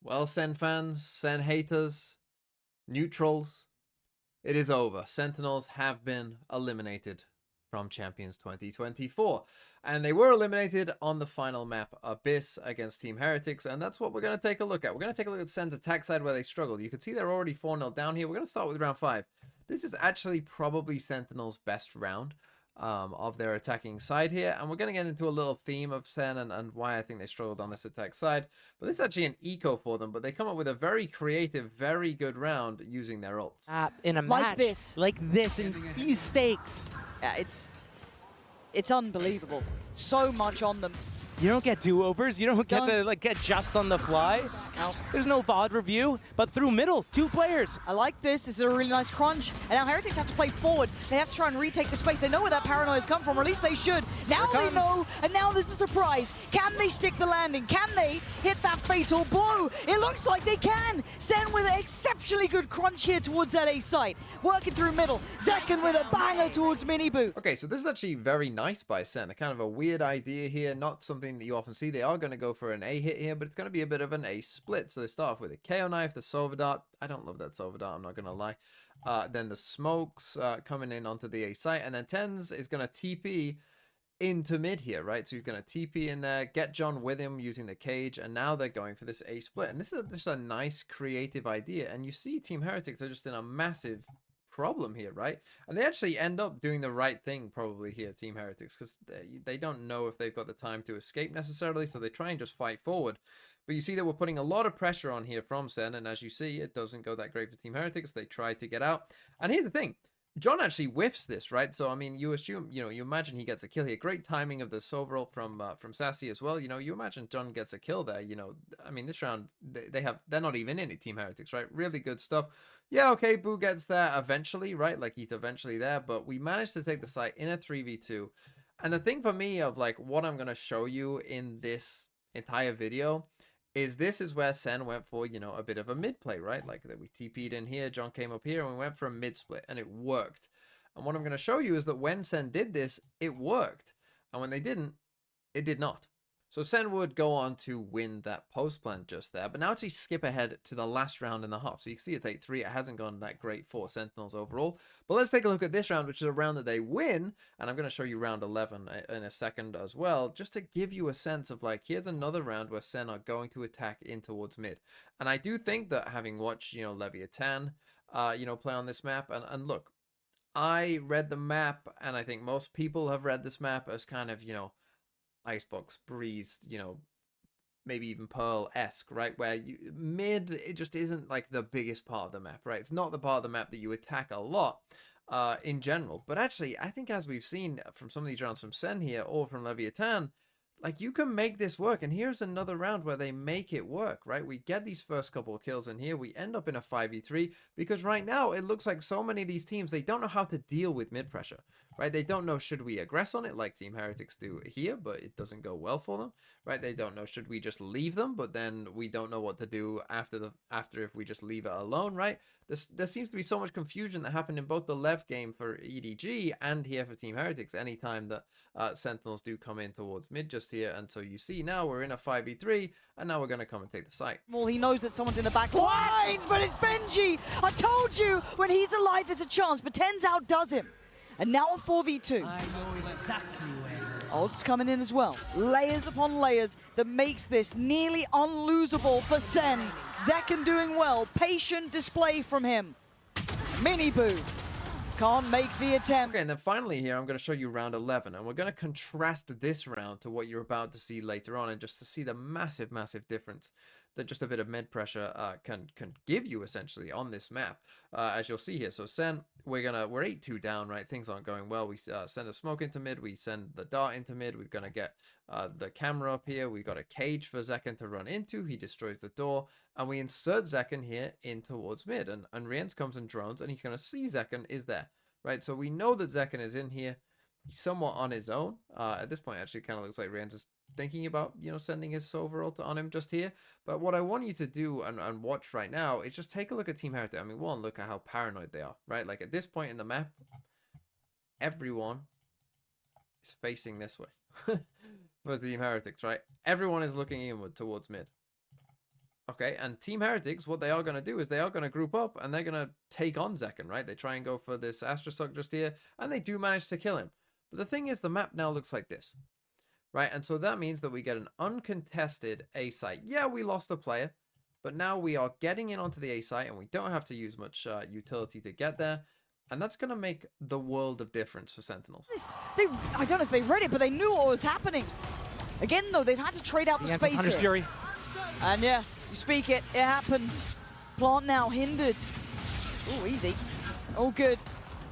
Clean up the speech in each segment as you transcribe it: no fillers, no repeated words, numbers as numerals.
Well, Sen fans, Sen haters, neutrals, it is over. Sentinels have been eliminated from Champions 2024. And they were eliminated on the final map, Abyss against Team Heretics, and that's what we're going to take a look at. We're going to take a look at Sen's attack side where they struggled. You can see they're already 4-0 down here. We're going to start with round 5. This is actually probably Sentinel's best round of their attacking side here, and we're going to get into a little theme of Sen and why I think they struggled on this attack side. But this is actually an eco for them, but they come up with a very creative, very good round using their ults. In a match like this in these stakes. Yeah, it's unbelievable. So much on them. You don't get do-overs. You don't get to get just on the fly. No. There's no VOD review, but through middle, 2 players. I like this. This is a really nice crunch. And now Heretics have to play forward. They have to try and retake the space. They know where that paranoia's come from, or at least they should. Now they know, and now there's a surprise. Can they stick the landing? Can they hit that fatal blow? It looks like they can. Sen with an exceptionally good crunch here towards that A site. Working through middle. Zekken with a banger towards Mini Boo. Okay, so this is actually very nice by Sen. A kind of a weird idea here, not something that you often see. They are going to go for an A hit here, but it's going to be a bit of an A split. So they start off with a KO knife, the Silver Dart. I don't love that Silver Dart, I'm not going to lie. Then the smokes coming in onto the A site, and then Tens is going to TP into mid here, right? So he's going to TP in there, get John with him using the cage, and now they're going for this A split. And this is just a nice creative idea, and you see Team Heretics are just in a massive problem here, right? And they actually end up doing the right thing probably here, Team Heretics, because they don't know if they've got the time to escape necessarily, so they try and just fight forward. But you see that we're putting a lot of pressure on here from Sen, and as you see, it doesn't go that great for Team Heretics. They try to get out, and here's the thing. John actually whiffs this, right? So, I mean, you assume, you imagine he gets a kill here. Great timing of the Sovereign from Sassy as well. You imagine John gets a kill there. I mean, this round, they're not even in it, Team Heretics, right? Really good stuff. Yeah, okay, Boo gets there eventually, right? Like, he's eventually there, but we managed to take the site in a 3v2. And the thing for me of, like, what I'm going to show you in this entire video is this is where Sen went for, a bit of a mid play, right? Like that we TP'd in here, John came up here, and we went for a mid split, and it worked. And what I'm going to show you is that when Sen did this, it worked. And when they didn't, it did not. So Sen would go on to win that post plant just there. But now actually skip ahead to the last round in the half. So you can see it's 8-3. It hasn't gone that great for Sentinels overall. But let's take a look at this round, which is a round that they win. And I'm going to show you round 11 in a second as well, just to give you a sense of like, here's another round where Sen are going to attack in towards mid. And I do think that having watched, Leviathan, play on this map, and look, I read the map, and I think most people have read this map as kind of, Icebox, Breeze, maybe even Pearl-esque, right? Where mid, it just isn't like the biggest part of the map, right? It's not the part of the map that you attack a lot in general. But actually, I think as we've seen from some of these rounds from Sen here or from Leviathan, like you can make this work. And here's another round where they make it work, right? We get these first couple of kills in here. We end up in a 5v3 because right now it looks like so many of these teams, they don't know how to deal with mid pressure. Right, they don't know, should we aggress on it like Team Heretics do here, but it doesn't go well for them. Right, they don't know, should we just leave them, but then we don't know what to do after if we just leave it alone, right? There seems to be so much confusion that happened in both the Lev game for EDG and here for Team Heretics anytime that Sentinels do come in towards mid just here. And so you see now we're in a 5v3, and now we're going to come and take the site. Well, he knows that someone's in the back lines, but it's Benji! I told you, when he's alive there's a chance, but Tens outdoes him. And now a 4v2. I know exactly where. Ults coming in as well. Layers upon layers that makes this nearly unlosable for Sen. Zekken doing well. Patient display from him. Mini Boo can't make the attempt. Okay, and then finally here, I'm going to show you round 11. And we're going to contrast this round to what you're about to see later on. And just to see the massive, massive difference that just a bit of mid pressure can give you essentially on this map, as you'll see here. So Sen, we're 8-2 down, right? Things aren't going well. We send a smoke into mid, we send the dart into mid. We're gonna get the camera up here. We got a cage for Zekken to run into. He destroys the door, and we insert Zekken here in towards mid. And Rienz comes and drones, and he's gonna see Zekken is there, right? So we know that Zekken is in here. He's somewhat on his own. At this point, actually, kind of looks like Rienz is thinking about, sending his Silver ult on him just here. But what I want you to do and watch right now is just take a look at Team Heretics. I mean, one, look at how paranoid they are, right? Like at this point in the map, everyone is facing this way for Team Heretics, right? Everyone is looking inward towards mid. Okay, and Team Heretics, what they are going to do is they are going to group up and they're going to take on Zekken, right? They try and go for this Astrosuck just here, and they do manage to kill him. But the thing is, the map now looks like this, right? And so that means that we get an uncontested A site. Yeah, we lost a player, but now we are getting in onto the A site, and we don't have to use much utility to get there. And that's going to make the world of difference for Sentinels. I don't know if they read it, but they knew what was happening. Again, though, they've had to trade out the space Hunter's here. Fury. And yeah, you speak it, it happens. Plant now hindered. Oh, easy. Oh, good.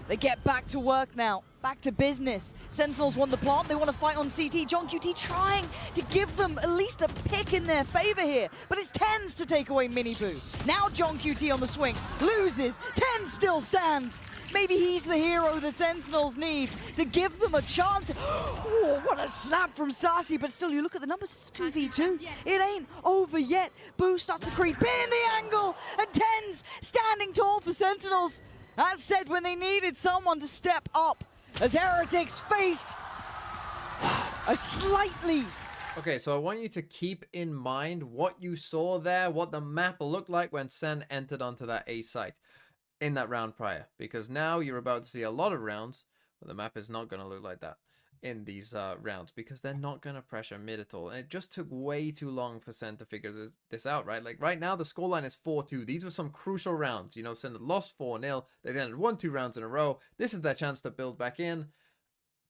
They get back to work now. Back to business. Sentinels won the plant. They want to fight on CT. John QT trying to give them at least a pick in their favor here. But it's TenZ to take away Miniboo. Now John QT on the swing. Loses. TenZ still stands. Maybe he's the hero that Sentinels need to give them a chance. Oh, what a snap from Sassy. But still, you look at the numbers, it's a 2v2. It ain't over yet. Boo starts to creep in the angle. And TenZ standing tall for Sentinels. As said, when they needed someone to step up, as Heretics face a slightly... Okay, so I want you to keep in mind what you saw there, what the map looked like when Sen entered onto that A site in that round prior. Because now you're about to see a lot of rounds, but the map is not going to look like that in these rounds, because they're not going to pressure mid at all. And it just took way too long for Sen to figure this out, right? Like right now the scoreline is 4-2. These were some crucial rounds. You know, Sen had lost 4-0. They then had won 2 rounds in a row. This is their chance to build back in.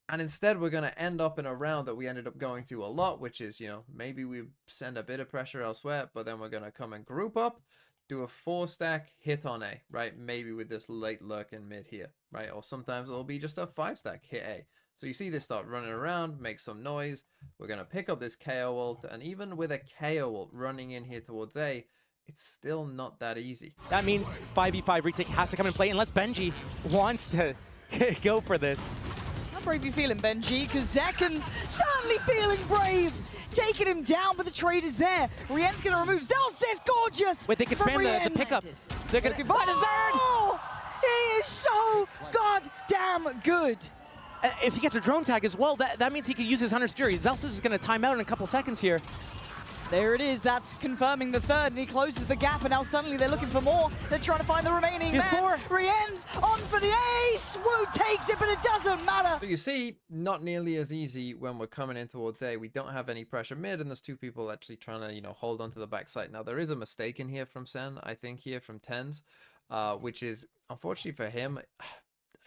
And instead we're going to end up in a round that we ended up going to a lot, which is, you know, maybe we send a bit of pressure elsewhere, but then we're going to come and group up, do a 4-stack, hit on A, right? Maybe with this late lurk in mid here, right? Or sometimes it'll be just a 5-stack, hit A. So you see this start running around, make some noise. We're going to pick up this KO ult, and even with a KO ult running in here towards A, it's still not that easy. That means 5v5 retake has to come in play unless Benji wants to go for this. How brave you feeling, Benji? Because Zekken's certainly feeling brave. Taking him down, but the trade is there. Rien's going to remove Zelsis, gorgeous! Wait, they can spam the pickup. They're going to find a third! Oh, he is so goddamn good. If he gets a drone tag as well, that means he can use his Hunter's Fury. Zelsis is going to time out in a couple seconds here. There it is, that's confirming the third, and he closes the gap, and now suddenly they're looking for more. They're trying to find the remaining man. Rien's on for the ace! Wu takes it, but it doesn't matter. So you see, not nearly as easy when we're coming in towards A. We don't have any pressure mid, and there's 2 people actually trying to, you know, hold onto the backside. Now, there is a mistake in here from Sen, I think, here from TenZ, which is, unfortunately for him,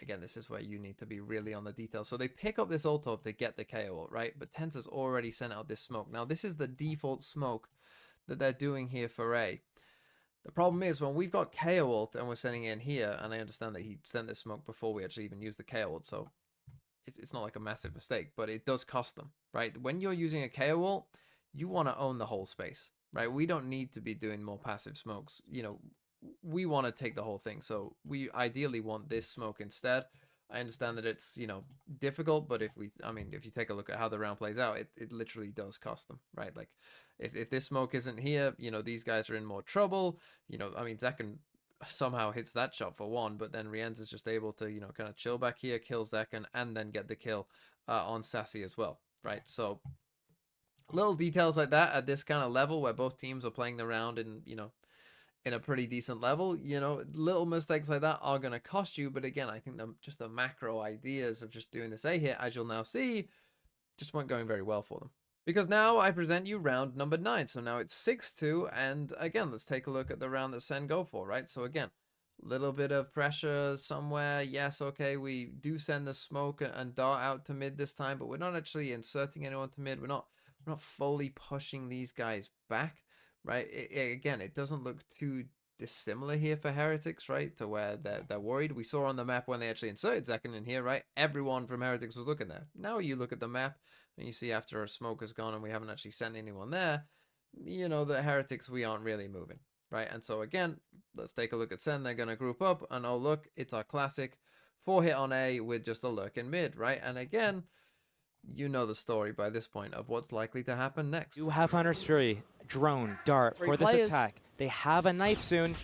again, this is where you need to be really on the details. So they pick up this ult to get the KO ult, right? But TenZ has already sent out this smoke. Now, this is the default smoke that they're doing here for A. The problem is when we've got KO ult and we're sending it in here, and I understand that he sent this smoke before we actually even used the KO ult, so it's not like a massive mistake, but it does cost them, right? When you're using a KO ult, you want to own the whole space, right? We don't need to be doing more passive smokes. You know, we want to take the whole thing, so we ideally want this smoke instead. I understand that it's, you know, difficult, but if you take a look at how the round plays out, it literally does cost them, right? Like if this smoke isn't here, you know, these guys are in more trouble. You know, I mean, Zekken somehow hits that shot for 1, but then Rienz is just able to, you know, kind of chill back here, kill Zekken, and then get the kill on Sassy as well, right? So little details like that at this kind of level where both teams are playing the round in, you know, in a pretty decent level, you know, little mistakes like that are going to cost you. But again, I think just the macro ideas of just doing this A hit, as you'll now see, just weren't going very well for them. Because now I present you round number 9. So now it's 6-2. And again, let's take a look at the round that Sen go for, right? So again, little bit of pressure somewhere. Yes, okay, we do send the smoke and dart out to mid this time, but we're not actually inserting anyone to mid. We're not fully pushing these guys back. Right, again, it doesn't look too dissimilar here for Heretics, right, to where they're worried. We saw on the map when they actually inserted Zekken in here, right, everyone from Heretics was looking there. Now you look at the map and you see after our smoke is gone and we haven't actually sent anyone there, you know, the Heretics, we aren't really moving, right? And so again, let's take a look at Sen. They're going to group up, and oh look, it's our classic 4-hit on A with just a lurk in mid, right? And again, you know the story by this point of what's likely to happen next. You have Hunter's Fury, drone, dart for this attack. They have a knife soon.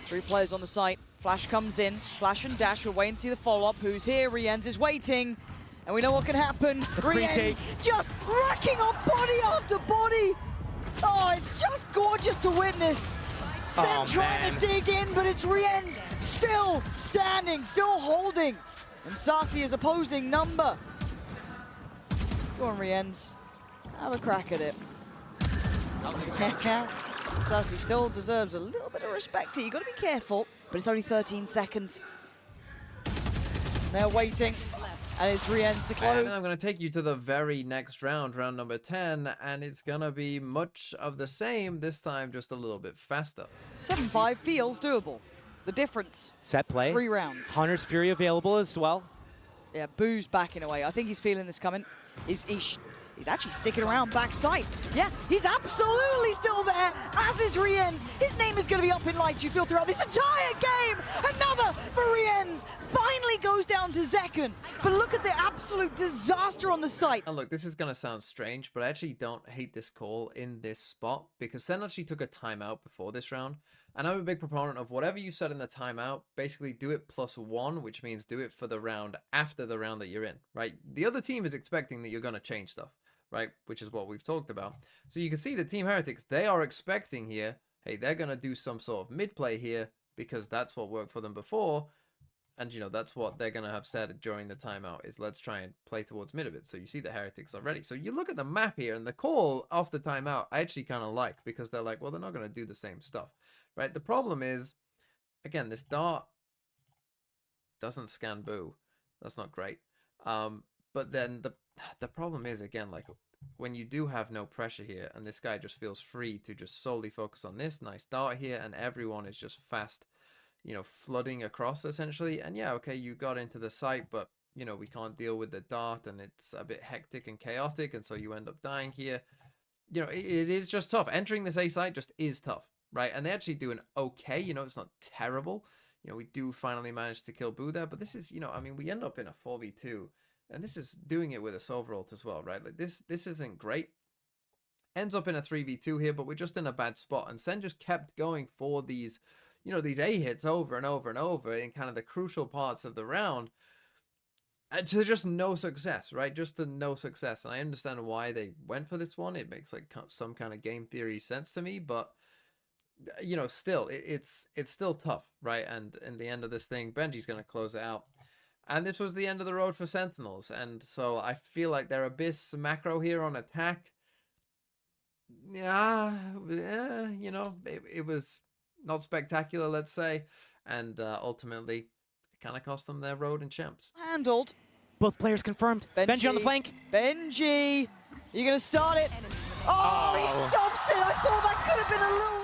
3 players on the site. Flash comes in. Flash and Dash. We're waiting to see the follow-up. Who's here? Rienz is waiting. And we know what can happen. Rienz just racking up body after body. Oh, it's just gorgeous to witness. Sten trying to dig in, but it's Rien's still standing, still holding. And Sassy is opposing number. Go on, Rien's. Have a crack at it. Sassy still deserves a little bit of respect here. You've got to be careful, but it's only 13 seconds. They're waiting, and it's Rien's to close. And I'm going to take you to the very next round, round number 10, and it's going to be much of the same, this time just a little bit faster. 7-5 feels doable. The difference, Set play. 3 rounds. Hunter's Fury available as well. Yeah, Boo's backing away. I think he's feeling this coming. He's actually sticking around backside. Yeah, he's absolutely still there, as is Rien's. His name is going to be up in lights, you feel, throughout this entire game. Another for Rien's. Finally goes down to Zekken. But look at the absolute disaster on the site. And look, this is going to sound strange, but I actually don't hate this call in this spot because Sen actually took a timeout before this round. And I'm a big proponent of whatever you said in the timeout, basically do it +1, which means do it for the round after the round that you're in, right? The other team is expecting that you're going to change stuff, right? Which is what we've talked about. So you can see the Team Heretics, they are expecting here, hey, they're going to do some sort of mid-play here because that's what worked for them before. And, you know, that's what they're going to have said during the timeout is let's try and play towards mid a bit. So you see the Heretics already. So you look at the map here and the call off the timeout, I actually kind of like because they're like, well, they're not going to do the same stuff, right? The problem is, again, this dart doesn't scan Boo. That's not great. But then the problem is, again, like when you do have no pressure here and this guy just feels free to just solely focus on this nice dart here and everyone is just fast, you know, flooding across essentially. And yeah, okay, you got into the site, but you know, we can't deal with the dart and it's a bit hectic and chaotic. And so you end up dying here. You know, it is just tough. Entering this A site just is tough, right? And they actually do an okay, you know, it's not terrible. You know, we do finally manage to kill Boo there, but this is, you know, I mean, we end up in a 4v2 and this is doing it with a Silver ult as well, right? Like this isn't great. Ends up in a 3v2 here, but we're just in a bad spot. And Sen just kept going for these, you know, these A hits over and over and over in kind of the crucial parts of the round to just no success, right? Just to no success. And I understand why they went for this one. It makes like some kind of game theory sense to me, but you know, still it's still tough, right? And in the end of this thing, Benji's going to close it out. And this was the end of the road for Sentinels. And so I feel like their Abyss macro here on attack. Yeah, you know, it was not spectacular, let's say, and ultimately it kind of cost them their road and champs. Handled. Both players confirmed. Benji on the flank. Benji, you're going to start it. Oh, he stops it. I thought that could have been a little